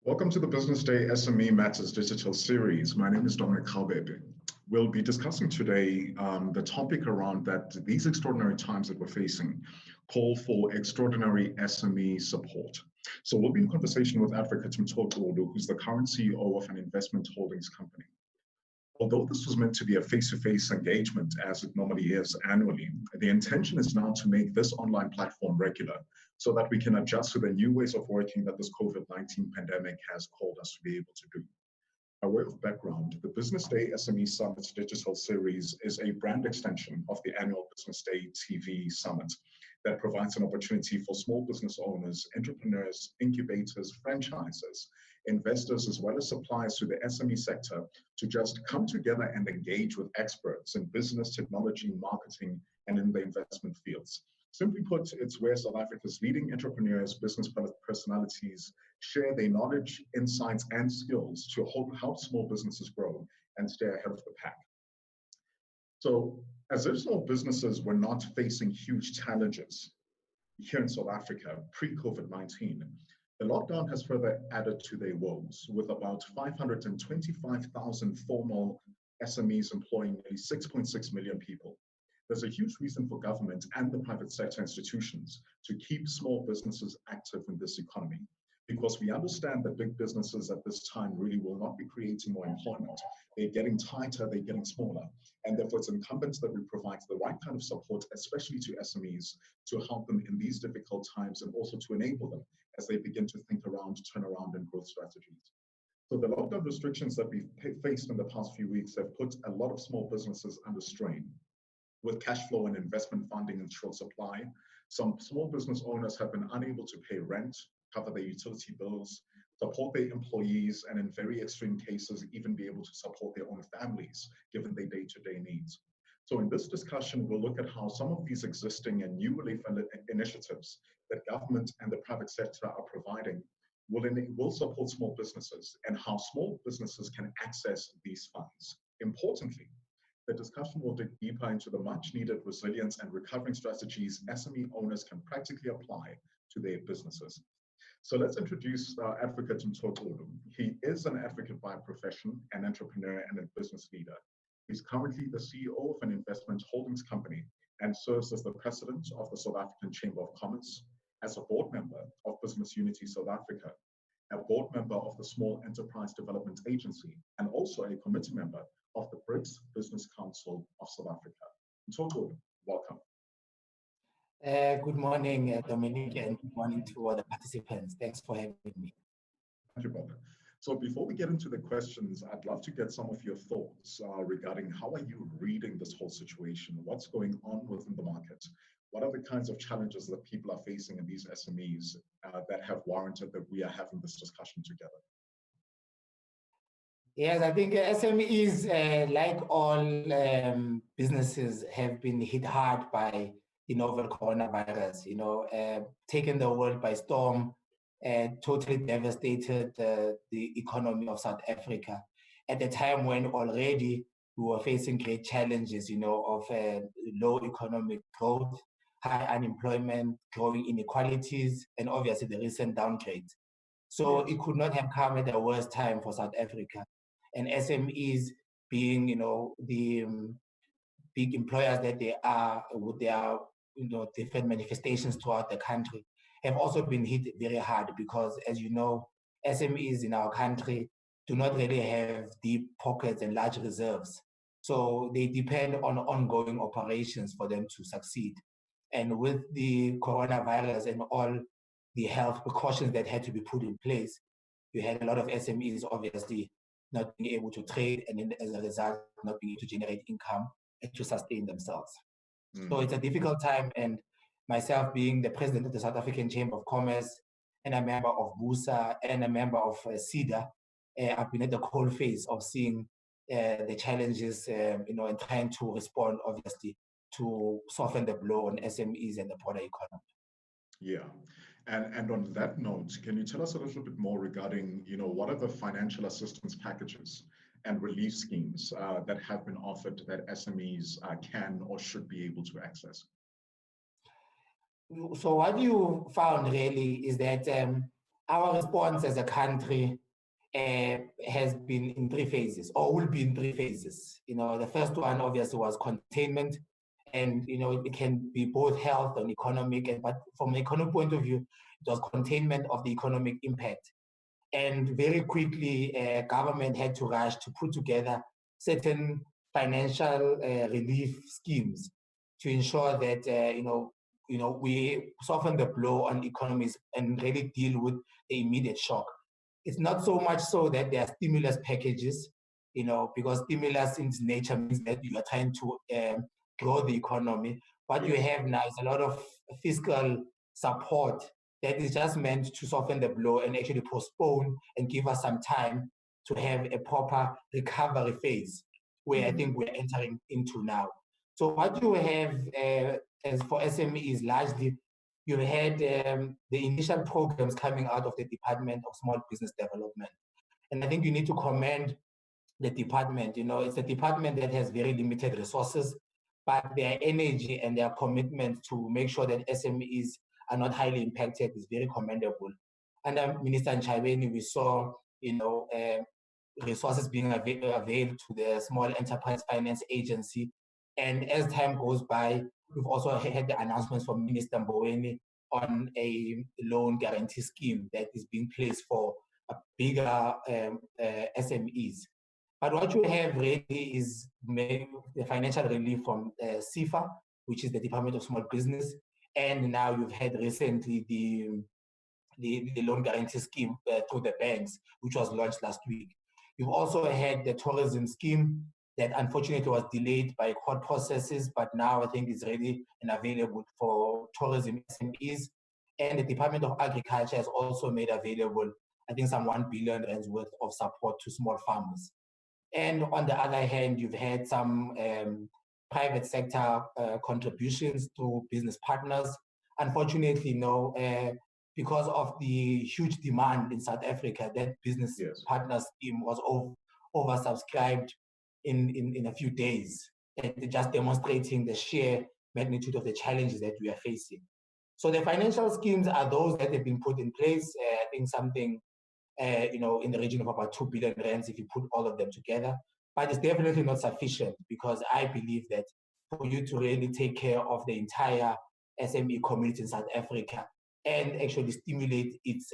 Welcome to the Business Day SME Matters digital series. My name is Dominic Kalbebe. We'll be discussing today the topic around that these extraordinary times that we're facing call for extraordinary SME support. So we'll be in conversation with Advocate Mtotolo, who's the current CEO of an investment holdings company. Although this was meant to be a face-to-face engagement, as it normally is annually, the intention is now to make this online platform regular so that we can adjust to the new ways of working that this COVID-19 pandemic has called us to be able to do. By way of background, the Business Day SME Summit digital series is a brand extension of the annual Business Day TV Summit that provides an opportunity for small business owners, entrepreneurs, incubators, franchises, investors, as well as suppliers to the SME sector to just come together and engage with experts in business, technology, marketing, and in the investment fields. Simply put, it's where South Africa's leading entrepreneurs, business personalities share their knowledge, insights, and skills to help small businesses grow and stay ahead of the pack. So, as if small businesses were not facing huge challenges here in South Africa pre-COVID-19, the lockdown has further added to their woes, with about 525,000 formal SMEs employing nearly 6.6 million people. There's a huge reason for government and the private sector institutions to keep small businesses active in this economy, because we understand that big businesses at this time really will not be creating more employment. They're getting tighter, they're getting smaller. And therefore, it's incumbent that we provide the right kind of support, especially to SMEs, to help them in these difficult times and also to enable them as they begin to think around turnaround and growth strategies. So the lockdown restrictions that we've faced in the past few weeks have put a lot of small businesses under strain. With cash flow and investment funding in short supply, some small business owners have been unable to pay rent, cover their utility bills, support their employees, and in very extreme cases, even be able to support their own families, given their day-to-day needs. So in this discussion, we'll look at how some of these existing and new relief initiatives that government and the private sector are providing will support small businesses and how small businesses can access these funds. Importantly, the discussion will dig deeper into the much-needed resilience and recovering strategies SME owners can practically apply to their businesses. So let's introduce our Advocate Mtotolo. He is an advocate by profession, an entrepreneur, and a business leader. He's currently the CEO of an investment holdings company and serves as the president of the South African Chamber of Commerce, as a board member of Business Unity South Africa, a board member of the Small Enterprise Development Agency, and also a committee member of the BRICS Business Council of South Africa. Mtotolo, welcome. Good morning, Dominic, and good morning to all the participants. Thanks for having me. Thank you, brother. So before we get into the questions, I'd love to get some of your thoughts regarding how are you reading this whole situation? What's going on within the market? What are the kinds of challenges that people are facing in these SMEs that have warranted that we are having this discussion together? Yes, I think SMEs, like all businesses, have been hit hard by the novel coronavirus, taken the world by storm, totally devastated the economy of South Africa at a time when already we were facing great challenges, of low economic growth, high unemployment, growing inequalities, and obviously the recent downgrade. So it could not have come at a worse time for South Africa. And SMEs being, the big employers that they are with their, different manifestations throughout the country, have also been hit very hard because, as you know, SMEs in our country do not really have deep pockets and large reserves. So they depend on ongoing operations for them to succeed. And with the coronavirus and all the health precautions that had to be put in place, you had a lot of SMEs obviously not being able to trade, and as a result, not being able to generate income and to sustain themselves. So it's a difficult time, and myself being the president of the South African Chamber of Commerce and a member of BUSA and a member of CEDA, I've been at the cold face of seeing the challenges, and trying to respond, obviously, to soften the blow on SMEs and the broader economy. Yeah. And on that note, can you tell us a little bit more regarding, what are the financial assistance packages and relief schemes that have been offered that SMEs can or should be able to access? So what you found really is that our response as a country has been in three phases, or will be in three phases. The first one obviously was containment, and it can be both health and economic. But from an economic point of view, it was containment of the economic impact. And very quickly, government had to rush to put together certain financial relief schemes to ensure that we soften the blow on economies and really deal with the immediate shock. It's not so much so that there are stimulus packages, because stimulus in its nature means that you are trying to grow the economy. What you have now is a lot of fiscal support that is just meant to soften the blow and actually postpone and give us some time to have a proper recovery phase, where I think we're entering into now. So what you have as for SMEs, largely, you had the initial programs coming out of the Department of Small Business Development. And I think you need to commend the department. It's a department that has very limited resources, but their energy and their commitment to make sure that SMEs are not highly impacted is very commendable. Under Minister Nchaibeni, we saw, resources being availed to the Small Enterprise Finance Agency. And as time goes by, we've also had the announcements from Minister Mboweni on a loan guarantee scheme that is being placed for bigger SMEs. But what you have really is the financial relief from CIFA, which is the Department of Small Business. And now you've had recently the loan guarantee scheme through the banks, which was launched last week. You've also had the tourism scheme that unfortunately was delayed by court processes, but now I think is ready and available for tourism SMEs. And the Department of Agriculture has also made available, I think, some 1 billion rands worth of support to small farmers. And on the other hand, you've had some private sector contributions to business partners. Unfortunately, because of the huge demand in South Africa, that business partner scheme was oversubscribed in a few days, and just demonstrating the sheer magnitude of the challenges that we are facing. So the financial schemes are those that have been put in place. I think something in the region of about 2 billion rands if you put all of them together. But it's definitely not sufficient, because I believe that for you to really take care of the entire SME community in South Africa and actually stimulate its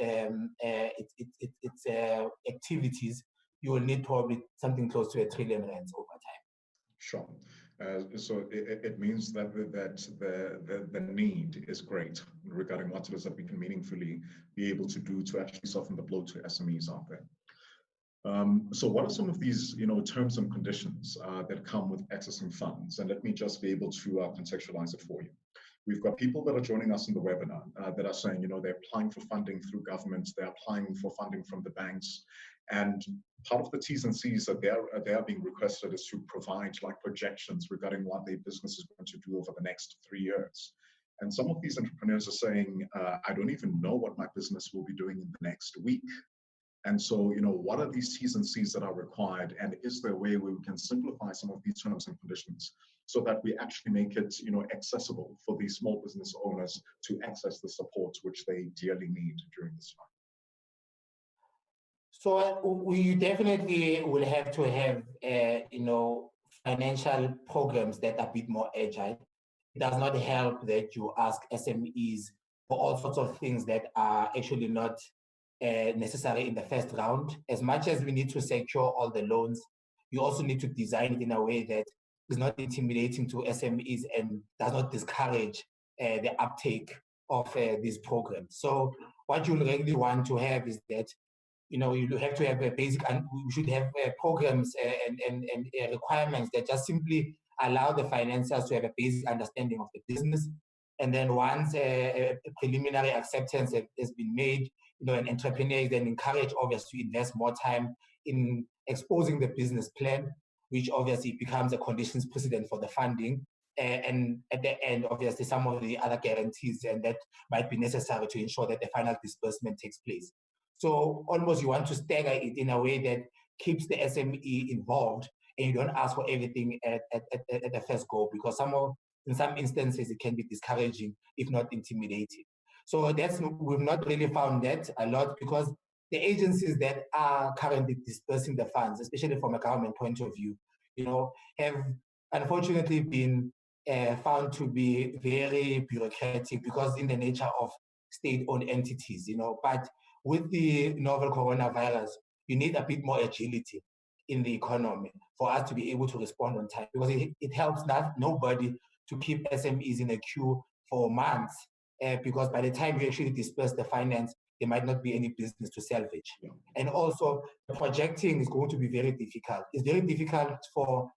activities, you will need probably something close to 1 trillion rands over time. Sure. So it means that the need is great regarding what it is that we can meaningfully be able to do to actually soften the blow to SMEs out there. So what are some of these, terms and conditions that come with accessing funds? And let me just be able to contextualize it for you. We've got people that are joining us in the webinar that are saying, they're applying for funding through governments, they're applying for funding from the banks, and part of the T's and C's that they are being requested is to provide projections regarding what their business is going to do over the next 3 years. And some of these entrepreneurs are saying, I don't even know what my business will be doing in the next week. And so, what are these T's and C's that are required? And is there a way where we can simplify some of these terms and conditions so that we actually make it, accessible for these small business owners to access the support which they dearly need during this time? So we definitely will have to have, financial programs that are a bit more agile. It does not help that you ask SMEs for all sorts of things that are actually not necessary in the first round. As much as we need to secure all the loans, you also need to design it in a way that is not intimidating to SMEs and does not discourage the uptake of these programs. So what you really want to have is that you have to have a basic, and we should have programs and requirements that just simply allow the financiers to have a basic understanding of the business. And then once a preliminary acceptance has been made, an entrepreneur is then encouraged, obviously, to invest more time in exposing the business plan, which obviously becomes a conditions precedent for the funding. And at the end, obviously, some of the other guarantees and that might be necessary to ensure that the final disbursement takes place. So almost you want to stagger it in a way that keeps the SME involved, and you don't ask for everything at the first go, because in some instances it can be discouraging, if not intimidating. So we've not really found that a lot, because the agencies that are currently dispersing the funds, especially from a government point of view, have unfortunately been found to be very bureaucratic, because in the nature of state-owned entities, But with the novel coronavirus, you need a bit more agility in the economy for us to be able to respond on time, because it helps nobody to keep SMEs in a queue for months, because by the time you actually disperse the finance, there might not be any business to salvage. Yeah. And also, projecting is going to be very difficult. It's very difficult for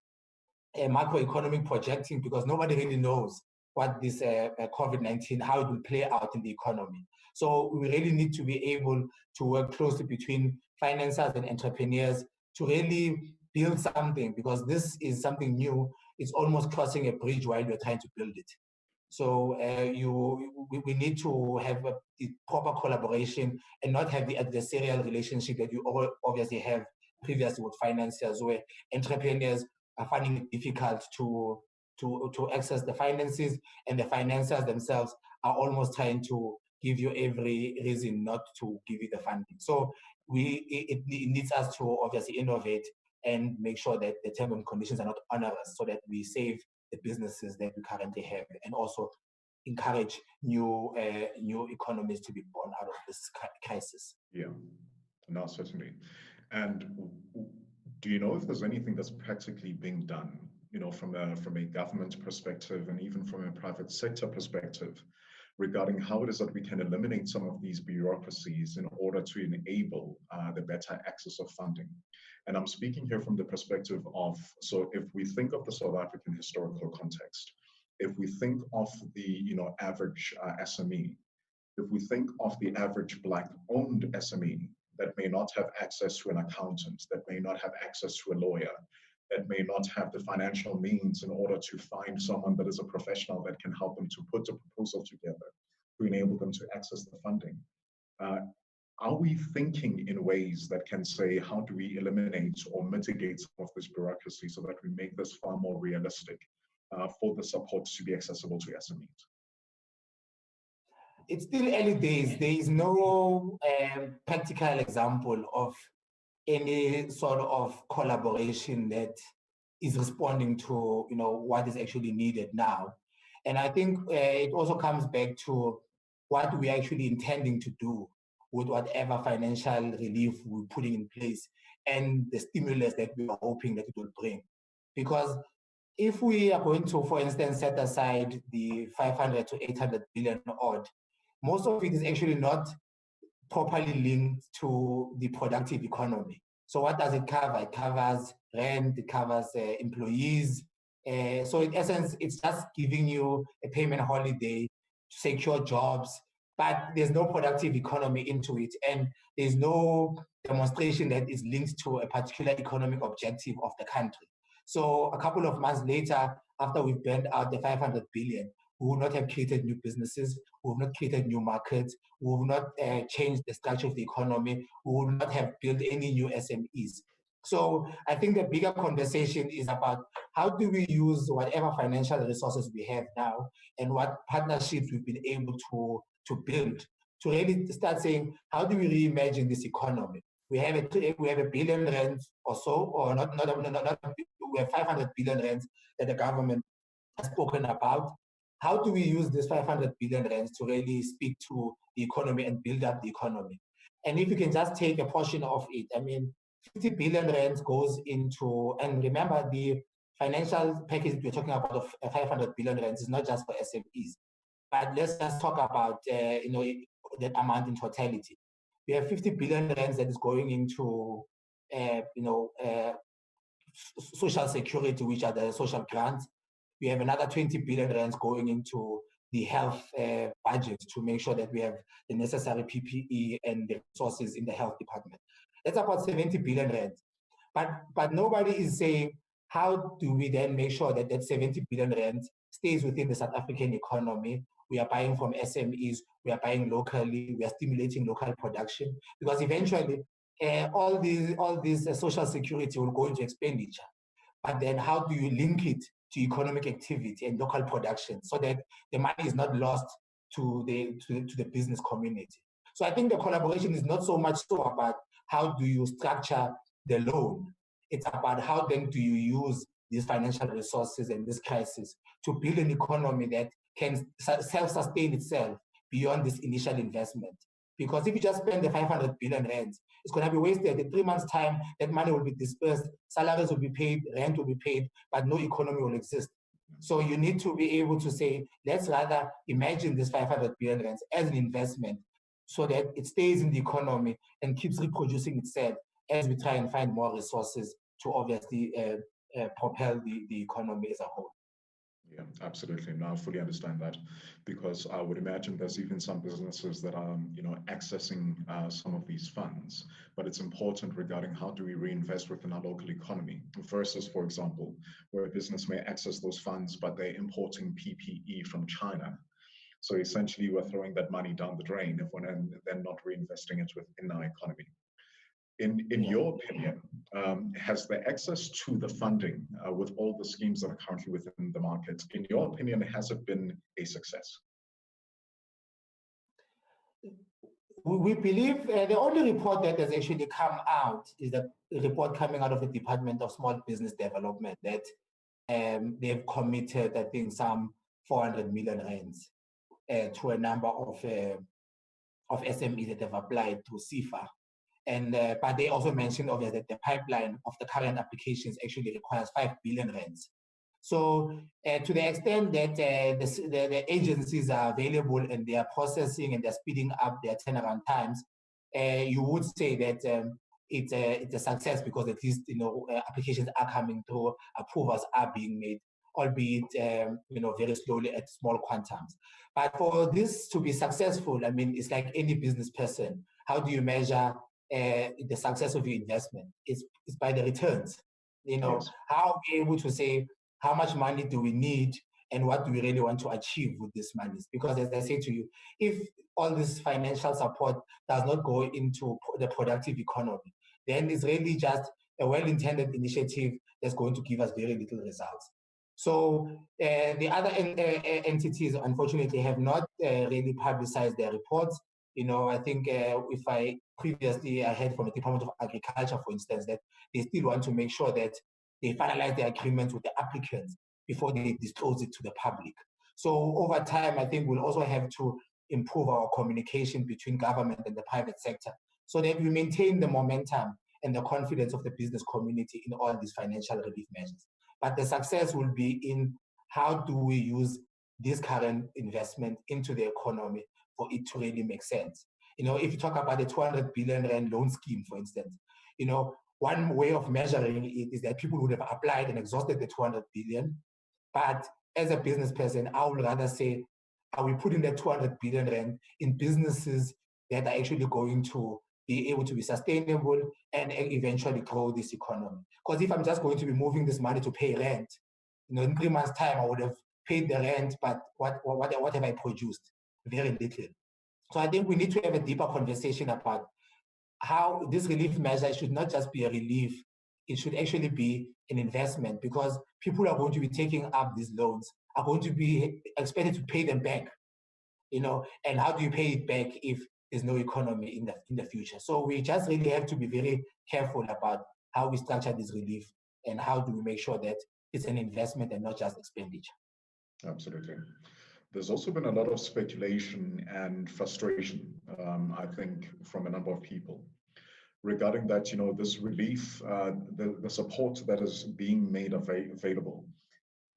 macroeconomic projecting, because nobody really knows what this COVID-19, how it will play out in the economy. So we really need to be able to work closely between financiers and entrepreneurs to really build something, because this is something new. It's almost crossing a bridge while we're trying to build it. So we need to have a proper collaboration and not have the adversarial relationship that you obviously have previously with financiers, where entrepreneurs are finding it difficult to access the finances, and the financiers themselves are almost trying to give you every reason not to give you the funding. So it needs us to obviously innovate and make sure that the terms and conditions are not onerous, so that we save the businesses that we currently have, and also encourage new economies to be born out of this crisis. Yeah, no, certainly. And do you know if there's anything that's practically being done, from a government perspective and even from a private sector perspective, regarding how it is that we can eliminate some of these bureaucracies in order to enable the better access of funding? And I'm speaking here from the perspective of, so if we think of the South African historical context, if we think of the average SME, if we think of the average Black-owned SME that may not have access to an accountant, that may not have access to a lawyer, that may not have the financial means in order to find someone that is a professional that can help them to put a proposal together to enable them to access the funding. Are we thinking in ways that can say, how do we eliminate or mitigate some of this bureaucracy so that we make this far more realistic for the support to be accessible to SMEs? It's still early days. There is no practical example of any sort of collaboration that is responding to what is actually needed now. And I think it also comes back to what we're actually intending to do with whatever financial relief we're putting in place, and the stimulus that we are hoping that it will bring. Because if we are going to, for instance, set aside the 500 to 800 billion odd, most of it is actually not properly linked to the productive economy. So what does it cover? It covers rent, it covers employees. So in essence, it's just giving you a payment holiday to secure jobs, but there's no productive economy into it. And there's no demonstration that is linked to a particular economic objective of the country. So a couple of months later, after we've burned out the 500 billion, we will not have created new businesses, we will not created new markets, we will not change the structure of the economy, we will not have built any new SMEs. So I think the bigger conversation is about how do we use whatever financial resources we have now and what partnerships we've been able to build to really start saying, how do we reimagine this economy? We have a billion rand or so, or not we have 500 billion rands that the government has spoken about. How do we use this 500 billion rands to really speak to the economy and build up the economy? And if you can just take a portion of it, 50 billion rands goes into, and remember the financial package we're talking about of 500 billion rands is not just for SMEs, but let's just talk about that amount in totality. We have 50 billion rands that is going into social security, which are the social grants. We have another 20 billion rands going into the health budget to make sure that we have the necessary PPE and the resources in the health department. That's about 70 billion rands. But nobody is saying, how do we then make sure that that 70 billion rands stays within the South African economy? We are buying from SMEs, we are buying locally, we are stimulating local production, because eventually all these social security will go into expenditure. But then how do you link it to economic activity and local production so that the money is not lost to the business community. So I think the collaboration is not so much so about how do you structure the loan. It's about how then do you use these financial resources and this crisis to build an economy that can self-sustain itself beyond this initial investment. Because if you just spend the 500 billion rands, it's going to be wasted. In 3 months' time, that money will be dispersed, salaries will be paid, rent will be paid, but no economy will exist. So you need to be able to say, let's rather imagine this 500 billion rands as an investment so that it stays in the economy and keeps reproducing itself as we try and find more resources to obviously propel the economy as a whole. Yeah, absolutely. Now I fully understand that, because I would imagine there's even some businesses that are, accessing some of these funds, but it's important regarding how do we reinvest within our local economy versus, for example, where a business may access those funds, but they're importing PPE from China. So essentially, we're throwing that money down the drain if we're then not reinvesting it within our economy. In your opinion, has the access to the funding with all the schemes that are currently within the market, in your opinion, has it been a success? We believe the only report that has actually come out is the report coming out of the Department of Small Business Development that they've committed, I think, some 400 million rands to a number of SMEs that have applied to CIFA. And but they also mentioned obviously that the pipeline of the current applications actually requires 5 billion rands. So to the extent that the agencies are available and they are processing and they're speeding up their turnaround times, you would say that it's a success, because at least applications are coming through, approvals are being made, albeit very slowly at small quantums. But for this to be successful, I mean, it's like any business person. How do you measure the success of your investment? It's by the returns. Yes. How are we able to say how much money do we need and what do we really want to achieve with this money? Because as I say to you, if all this financial support does not go into the productive economy, then it's really just a well-intended initiative that's going to give us very little results. So the other entities, unfortunately, have not really publicized their reports. I think if I heard from the Department of Agriculture, for instance, that they still want to make sure that they finalize the agreements with the applicants before they disclose it to the public. So over time, I think we'll also have to improve our communication between government and the private sector so that we maintain the momentum and the confidence of the business community in all these financial relief measures. But the success will be in how do we use this current investment into the economy for it to really make sense. If you talk about the 200 billion rand loan scheme, for instance, one way of measuring it is that people would have applied and exhausted the 200 billion. But as a business person, I would rather say, are we putting that 200 billion rand in businesses that are actually going to be able to be sustainable and eventually grow this economy? Because if I'm just going to be moving this money to pay rent, in 3 months' time, I would have paid the rent, but what have I produced? Very little. So I think we need to have a deeper conversation about how this relief measure should not just be a relief, it should actually be an investment, because people are going to be taking up these loans, are going to be expected to pay them back, and how do you pay it back if there's no economy in the future? So we just really have to be very careful about how we structure this relief and how do we make sure that it's an investment and not just expenditure. Absolutely. There's also been a lot of speculation and frustration, I think, from a number of people regarding that, this relief, the support that is being made available.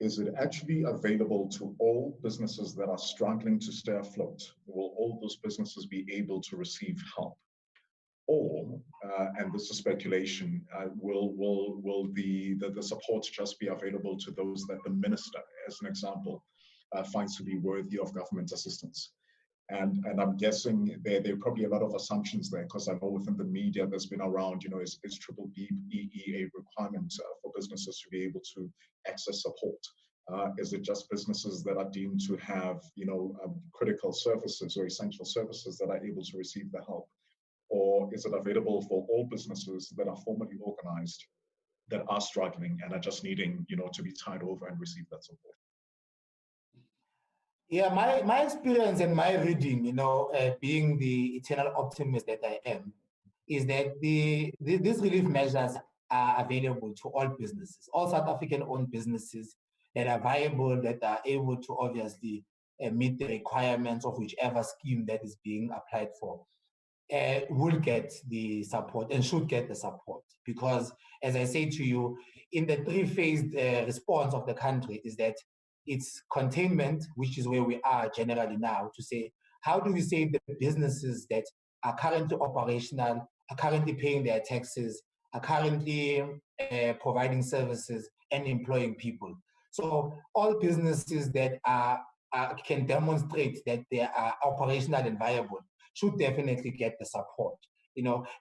Is it actually available to all businesses that are struggling to stay afloat? Will all those businesses be able to receive help? Or, and this is speculation, will the support just be available to those that the minister, as an example, finds to be worthy of government assistance? And I'm guessing there are probably a lot of assumptions there, because I know within the media there's been around, is triple BEE a requirement for businesses to be able to access support? Is it just businesses that are deemed to have, critical services or essential services that are able to receive the help? Or is it available for all businesses that are formally organized, that are struggling and are just needing, to be tied over and receive that support? Yeah, my experience and my reading, being the eternal optimist that I am, is that these relief measures are available to all businesses, all South African-owned businesses that are viable, that are able to obviously meet the requirements of whichever scheme that is being applied for. Will get the support and should get the support because, as I say to you, in the three-phased response of the country is that it's containment, which is where we are generally now, to say, how do we save the businesses that are currently operational, are currently paying their taxes, are currently providing services and employing people. So all businesses that can demonstrate that they are operational and viable should definitely get the support.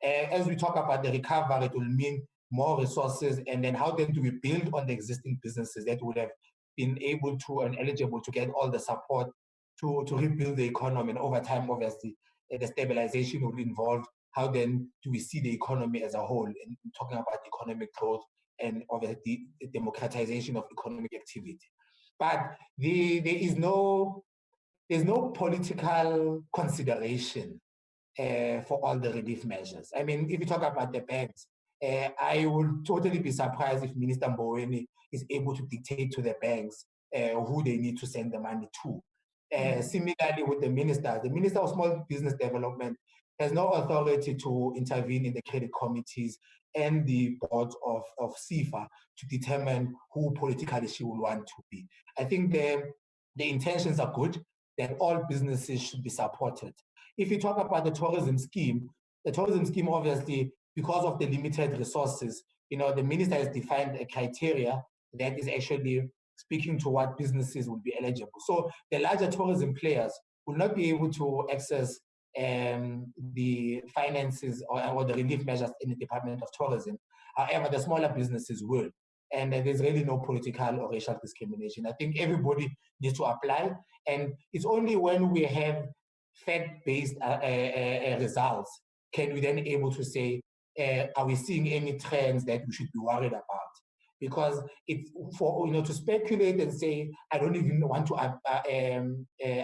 As we talk about the recovery, it will mean more resources, and then how then do we build on the existing businesses that would have been able to and eligible to get all the support to rebuild the economy. And over time, obviously, the stabilization will involve how then do we see the economy as a whole, and talking about economic growth and obviously the democratization of economic activity. But there's no political consideration for all the relief measures. I mean, if you talk about the banks, I would totally be surprised if Minister Mboweni is able to dictate to the banks who they need to send the money to. Similarly, with the Minister of Small Business Development has no authority to intervene in the credit committees and the boards of CIFA to determine who politically she will want to be. I think the intentions are good, that all businesses should be supported. If you talk about the tourism scheme obviously, because of the limited resources, the minister has defined a criteria that is actually speaking to what businesses will be eligible. So the larger tourism players will not be able to access the finances or the relief measures in the Department of Tourism. However, the smaller businesses will. And there's really no political or racial discrimination. I think everybody needs to apply. And it's only when we have fact-based results can we then able to say, are we seeing any trends that we should be worried about? Because it's for to speculate and say I don't even want to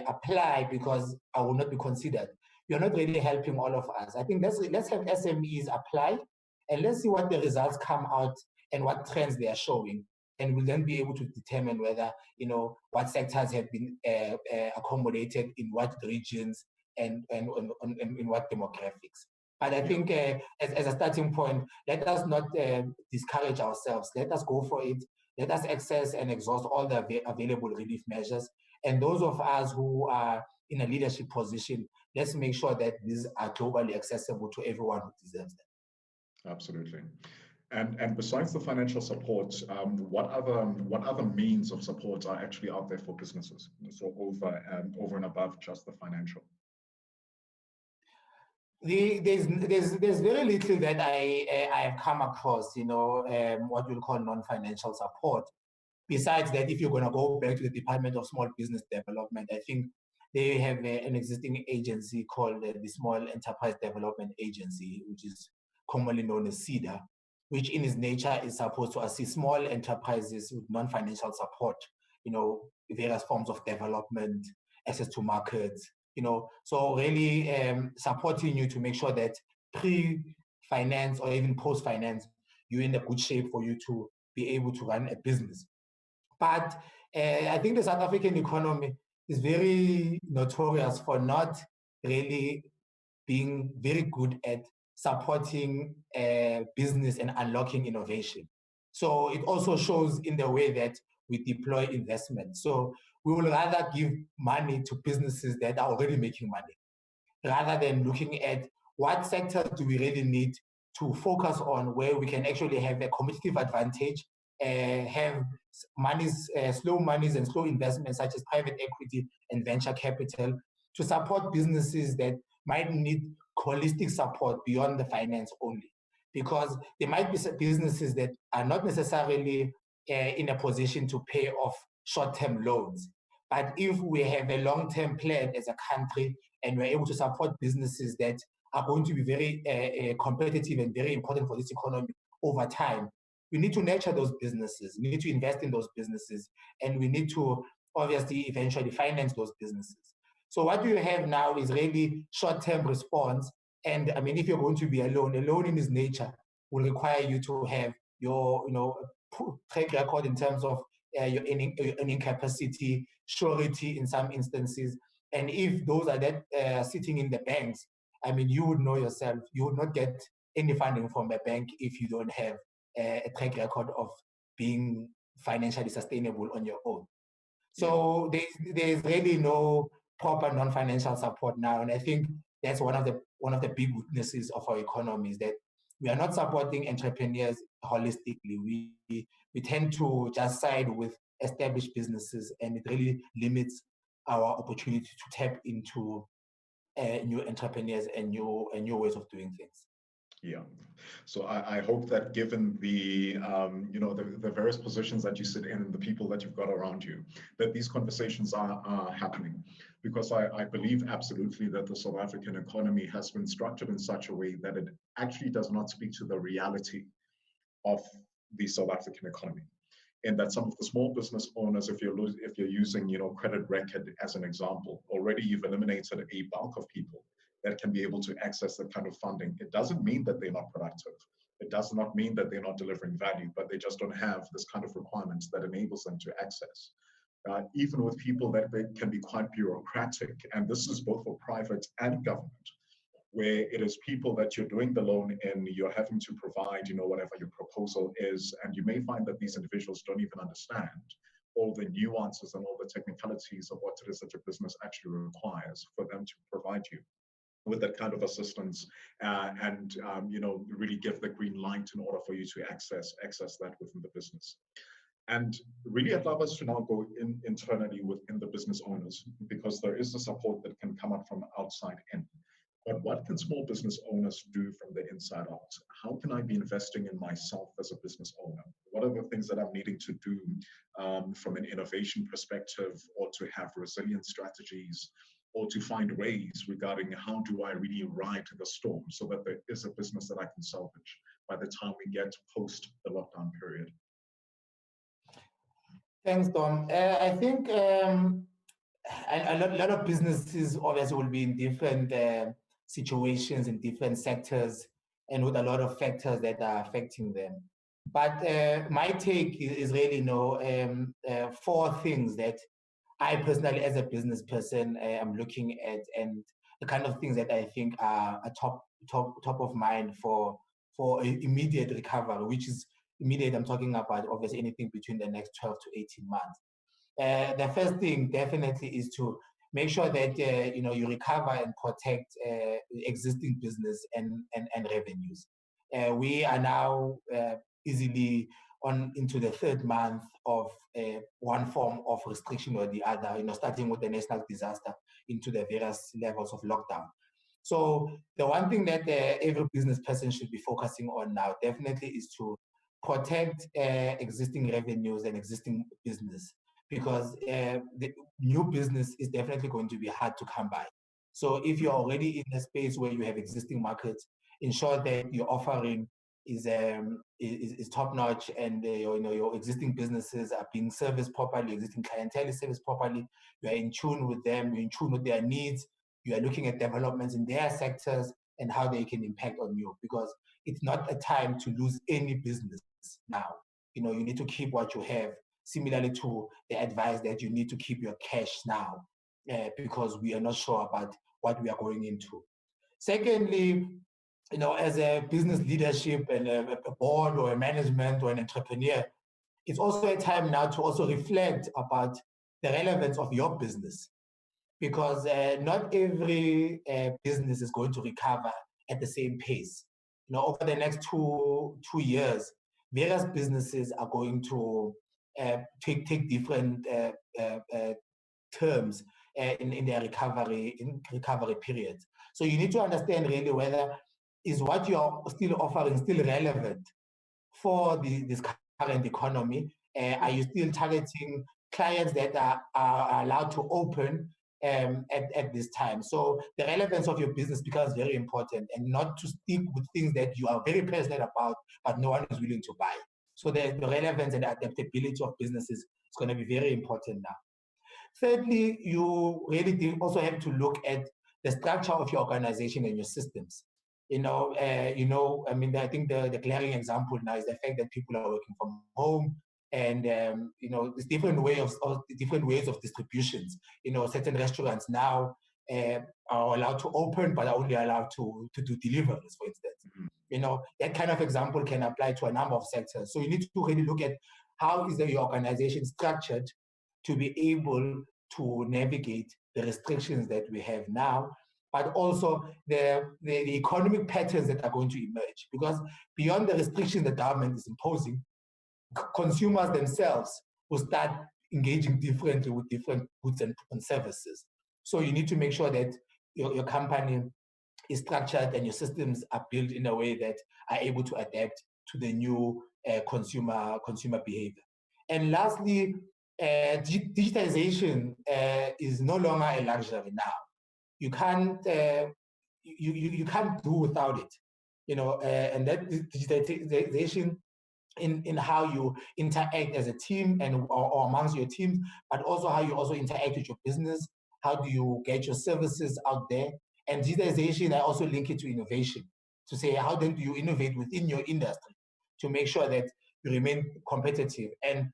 apply because I will not be considered. You're not really helping all of us. I think let's have SMEs apply and let's see what the results come out and what trends they are showing, and we'll then be able to determine whether what sectors have been accommodated in what regions and in what demographics. But I think as a starting point, let us not discourage ourselves. Let us go for it. Let us access and exhaust all the available relief measures. And those of us who are in a leadership position, let's make sure that these are globally accessible to everyone who deserves them. Absolutely. And besides the financial support, what other means of support are actually out there for businesses? So over and above just the financial. There's very little that I've come across, what we'll call non-financial support. Besides that, if you're going to go back to the Department of Small Business Development, I think they have an existing agency called the Small Enterprise Development Agency, which is commonly known as SEDA, which in its nature is supposed to assist small enterprises with non-financial support, various forms of development, access to markets, so really supporting you to make sure that pre-finance or even post-finance, you're in a good shape for you to be able to run a business. But I think the South African economy is very notorious for not really being very good at supporting business and unlocking innovation. So it also shows in the way that we deploy investment. So we will rather give money to businesses that are already making money, rather than looking at what sectors do we really need to focus on where we can actually have a competitive advantage, have slow monies and slow investments such as private equity and venture capital to support businesses that might need holistic support beyond the finance only. Because there might be businesses that are not necessarily in a position to pay off short-term loans. But if we have a long-term plan as a country and we're able to support businesses that are going to be very competitive and very important for this economy over time, we need to nurture those businesses. We need to invest in those businesses, and we need to obviously eventually finance those businesses. So what you have now is really short-term response. And I mean, if you're going to be a loan in its nature will require you to have your, track record in terms of your earning capacity, surety in some instances. And if those are that sitting in the banks, I mean, you would know yourself, you would not get any funding from a bank if you don't have a track record of being financially sustainable on your own. So there's really no proper non-financial support now, and I think that's one of the big weaknesses of our economy is that we are not supporting entrepreneurs holistically. We tend to just side with established businesses, and it really limits our opportunity to tap into new entrepreneurs and new ways of doing things. Yeah. So I hope that given the, the various positions that you sit in and the people that you've got around you, that these conversations are happening. Because I believe absolutely that the South African economy has been structured in such a way that it actually does not speak to the reality of the South African economy. And that some of the small business owners, if you're using, credit record as an example, already you've eliminated a bulk of people that can be able to access that kind of funding. It doesn't mean that they're not productive. It does not mean that they're not delivering value, but they just don't have this kind of requirements that enables them to access. Even with people that they can be quite bureaucratic, and this is both for private and government, where it is people that you're doing the loan in, you're having to provide, whatever your proposal is, and you may find that these individuals don't even understand all the nuances and all the technicalities of what it is that your business actually requires for them to provide you with that kind of assistance and really give the green light in order for you to access that within the business. And really, I'd love us to now go internally within the business owners, because there is the support that can come up from outside in. But what can small business owners do from the inside out? How can I be investing in myself as a business owner? What are the things that I'm needing to do from an innovation perspective, or to have resilient strategies, or to find ways regarding how do I really ride the storm so that there is a business that I can salvage by the time we get post the lockdown period? Thanks, Dom. I think a lot of businesses obviously will be in different situations in different sectors and with a lot of factors that are affecting them. But my take is really four things that I personally, as a business person, am looking at, and the kind of things that I think are top of mind for immediate recovery, which is immediate. I'm talking about obviously anything between the next 12 to 18 months. The first thing definitely is to make sure that you recover and protect existing business and revenues. We are now easily into the third month of one form of restriction or the other, starting with the national disaster into the various levels of lockdown. So the one thing that every business person should be focusing on now definitely is to protect existing revenues and existing business, because the new business is definitely going to be hard to come by. So if you're already in a space where you have existing markets, ensure that your offering is top notch, and your existing businesses are being serviced properly, existing clientele is serviced properly. You are in tune with them, you're in tune with their needs. You are looking at developments in their sectors and how they can impact on you, because it's not a time to lose any business now. You need to keep what you have. Similarly to the advice that you need to keep your cash now, because we are not sure about what we are going into. Secondly, as a business leadership and a board or a management or an entrepreneur, it's also a time now to also reflect about the relevance of your business, because not every business is going to recover at the same pace. Over the next two years, various businesses are going to take different terms in their recovery periods. So you need to understand really whether is what you are still offering still relevant for this current economy. Are you still targeting clients that are allowed to open at this time? So the relevance of your business becomes very important, and not to stick with things that you are very passionate about but no one is willing to buy. So the relevance and adaptability of businesses is going to be very important now. Thirdly, you really do also have to look at the structure of your organization and your systems. I mean, I think the glaring example now is the fact that people are working from home, and there's different ways of distributions. Certain restaurants now are allowed to open, but are only allowed to do deliveries, for instance. That kind of example can apply to a number of sectors. So you need to really look at how is your organization structured to be able to navigate the restrictions that we have now, but also the economic patterns that are going to emerge. Because beyond the restrictions the government is imposing, consumers themselves will start engaging differently with different goods and services. So you need to make sure that your company is structured and your systems are built in a way that are able to adapt to the new consumer behavior. And lastly, digitization is no longer a luxury now. You can't you can't do without it. And that digitization in how you interact as a team and or amongst your teams, but also how you also interact with your business. How do you get your services out there? And digitization, I also link it to innovation, to say how then do you innovate within your industry to make sure that you remain competitive. And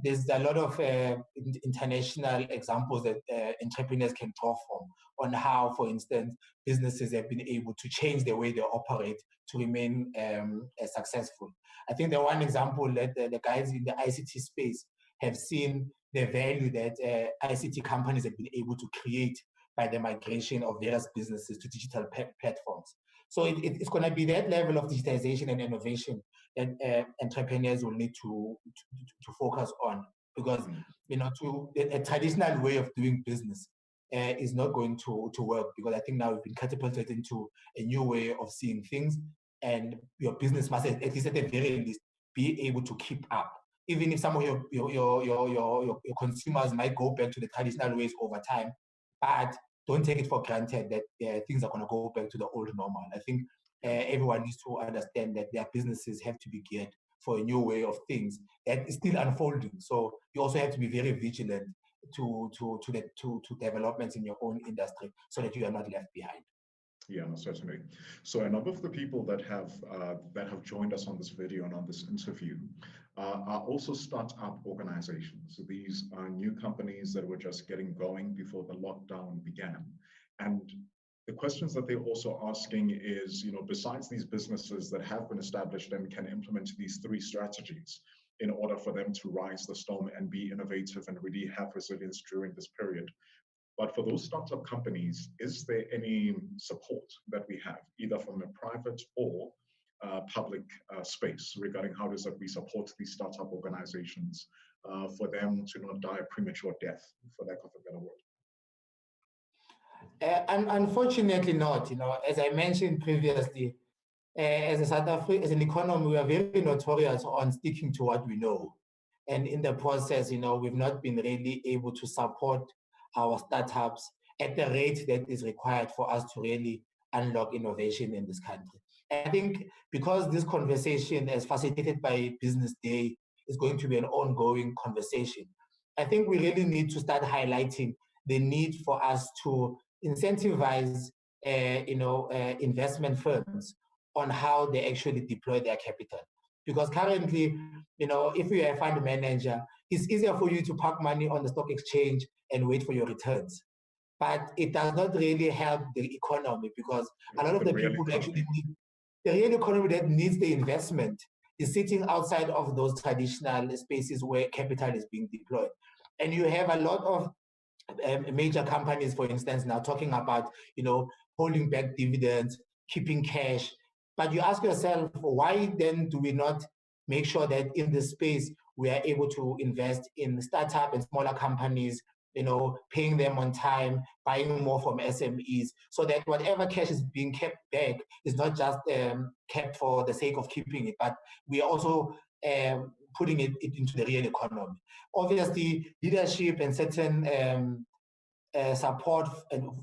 there's a lot of international examples that entrepreneurs can draw from on how, for instance, businesses have been able to change the way they operate to remain successful. I think the one example that the guys in the ICT space have seen the value that ICT companies have been able to create by the migration of various businesses to digital platforms. So it's going to be that level of digitization and innovation that entrepreneurs will need to focus on, because a traditional way of doing business is not going to work, because I think now we've been catapulted into a new way of seeing things, and your business must, at least at the very least, be able to keep up. Even if some of your consumers might go back to the traditional ways over time, but don't take it for granted that things are going to go back to the old normal. I think everyone needs to understand that their businesses have to be geared for a new way of things that is still unfolding. So you also have to be very vigilant to developments in your own industry so that you are not left behind. Yeah, no, certainly. So a number of the people that have joined us on this video and on this interview are also startup organizations. So these are new companies that were just getting going before the lockdown began. And the questions that they're also asking is, besides these businesses that have been established and can implement these three strategies in order for them to rise the storm and be innovative and really have resilience during this period, but for those startup companies, is there any support that we have, either from a private or public space, regarding how does that we support these startup organizations for them to not die a premature death, for lack of a better word? Unfortunately not. As I mentioned previously, as an economy, we are very notorious on sticking to what we know. And in the process, we've not been really able to support our startups at the rate that is required for us to really unlock innovation in this country. I think because this conversation, as facilitated by Business Day, is going to be an ongoing conversation, I think we really need to start highlighting the need for us to incentivize investment firms on how they actually deploy their capital. Because currently, if you're a fund manager, it's easier for you to park money on the stock exchange and wait for your returns. But it does not really help the economy, because a lot of the people who actually need the real economy that needs the investment is sitting outside of those traditional spaces where capital is being deployed. And you have a lot of major companies, for instance, now talking about, holding back dividends, keeping cash. But you ask yourself, why then do we not make sure that in this space we are able to invest in startup and smaller companies, paying them on time, buying more from SMEs, so that whatever cash is being kept back is not just kept for the sake of keeping it, but we are also putting it into the real economy. Obviously, leadership and certain support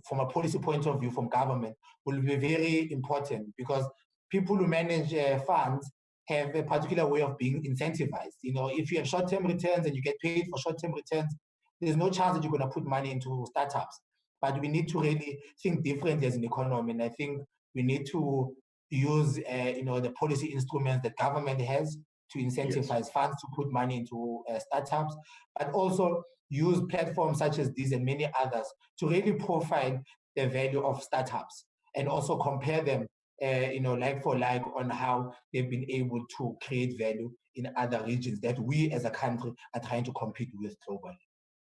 from a policy point of view from government will be very important, because people who manage funds have a particular way of being incentivized. If you have short-term returns and you get paid for short-term returns, there's no chance that you're going to put money into startups. But we need to really think differently as an economy. And I think we need to use, the policy instruments that government has to incentivize funds to put money into startups, but also use platforms such as these and many others to really profile the value of startups and also compare them, like for like on how they've been able to create value in other regions that we as a country are trying to compete with globally.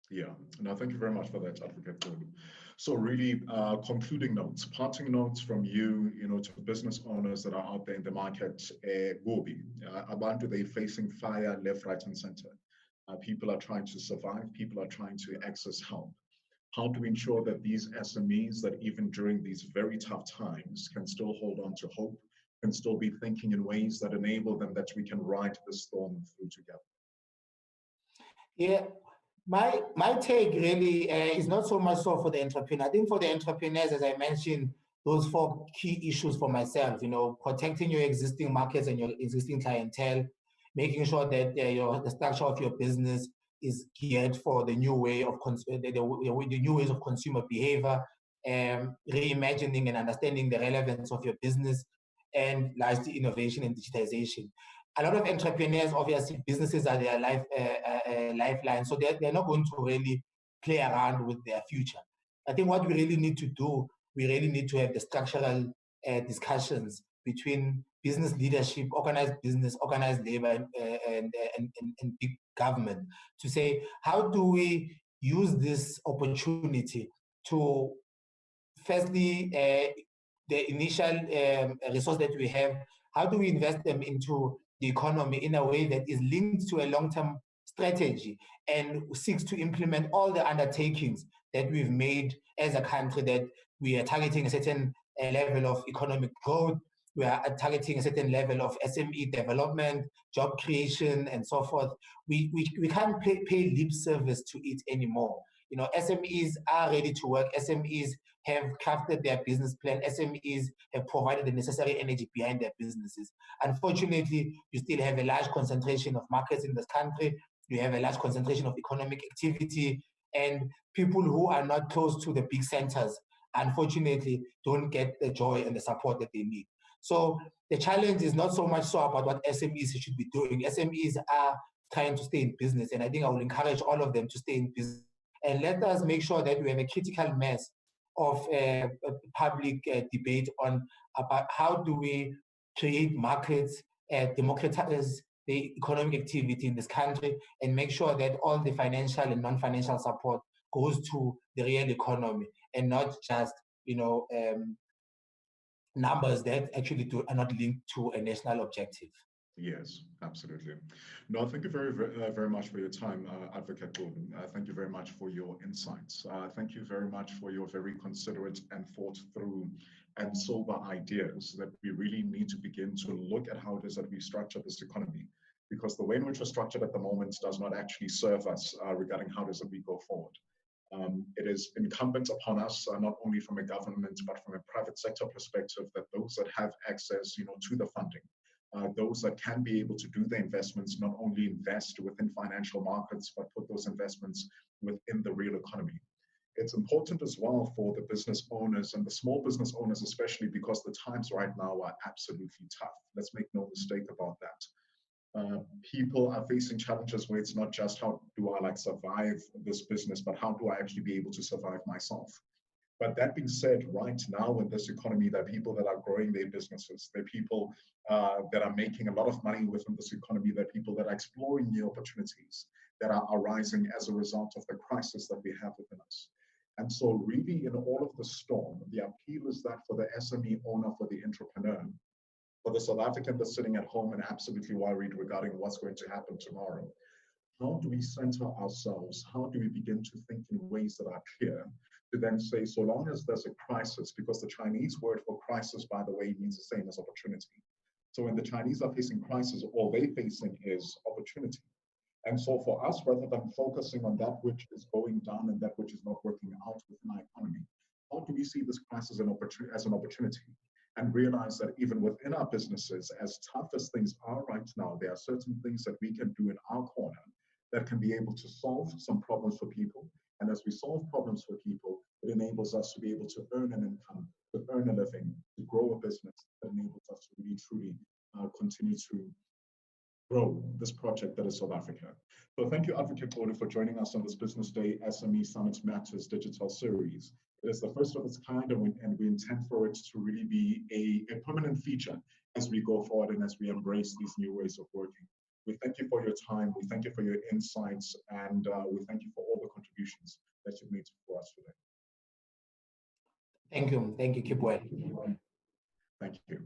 Yeah, no, thank you very much for that, Advocate Gordon. So really concluding notes, parting notes from you, to business owners that are out there in the market, Gobi, Abantu, they're facing fire left, right, and center. People are trying to survive, people are trying to access help. How do we ensure that these SMEs, that even during these very tough times, can still hold on to hope, can still be thinking in ways that enable them that we can ride the storm through together? Yeah, my take really is not so much so for the entrepreneur. I think for the entrepreneurs, as I mentioned, those 4 key issues for myself, protecting your existing markets and your existing clientele, making sure that the structure of your business is geared for the new way of the new ways of consumer behavior, reimagining and understanding the relevance of your business, and lastly, innovation and digitization. A lot of entrepreneurs, obviously, businesses are their lifeline, so they're not going to really play around with their future. I think what we really need to do, we really need to have the structural discussions between business leadership, organized business, organized labor, and big government to say, how do we use this opportunity to, firstly, the initial resource that we have, how do we invest them into the economy in a way that is linked to a long-term strategy and seeks to implement all the undertakings that we've made as a country, that we are targeting a certain level of economic growth, we are targeting a certain level of SME development, job creation, and so forth. We can't pay lip service to it anymore. SMEs are ready to work. SMEs have crafted their business plan. SMEs have provided the necessary energy behind their businesses. Unfortunately, you still have a large concentration of markets in this country. You have a large concentration of economic activity, and people who are not close to the big centers, unfortunately, don't get the joy and the support that they need. So the challenge is not so much so about what SMEs should be doing. SMEs are trying to stay in business, and I think I will encourage all of them to stay in business. And let us make sure that we have a critical mass of public debate on about how do we create markets, democratize the economic activity in this country, and make sure that all the financial and non-financial support goes to the real economy and not just numbers that actually are not linked to a national objective. Yes, absolutely. No, thank you very, very much for your time, Advocate Gordon. Thank you very much for your insights. Thank you very much for your very considerate and thought through and sober ideas that we really need to begin to look at how it is that we structure this economy, because the way in which we're structured at the moment does not actually serve us regarding how it is that we go forward. It is incumbent upon us, not only from a government, but from a private sector perspective, that those that have access, to the funding, those that can be able to do the investments, not only invest within financial markets, but put those investments within the real economy. It's important as well for the business owners and the small business owners, especially because the times right now are absolutely tough. Let's make no mistake about that. People are facing challenges where it's not just how do I survive this business, but how do I actually be able to survive myself? But that being said, right now in this economy, there are people that are growing their businesses. There are people that are making a lot of money within this economy. There are people that are exploring new opportunities that are arising as a result of the crisis that we have within us. And so really in all of the storm, the appeal is that for the SME owner, for the entrepreneur, for the South African that's sitting at home and absolutely worried regarding what's going to happen tomorrow, how do we center ourselves? How do we begin to think in ways that are clear to then say, so long as there's a crisis, because the Chinese word for crisis, by the way, means the same as opportunity. So when the Chinese are facing crisis, all they're facing is opportunity. And so for us, rather than focusing on that which is going down and that which is not working out within our economy, how do we see this crisis as an opportunity? And realize that even within our businesses, as tough as things are right now, there are certain things that we can do in our corner that can be able to solve some problems for people. And as we solve problems for people, it enables us to be able to earn an income, to earn a living, to grow a business that enables us to really truly continue to grow this project that is South Africa. So thank you, Advocate Claudia, for joining us on this Business Day SME Summit Matters digital series. It is the first of its kind, and we intend for it to really be a permanent feature as we go forward and as we embrace these new ways of working. We thank you for your time, we thank you for your insights, and we thank you for all the contributions that you've made for us today. Thank you. Keep well. Thank you.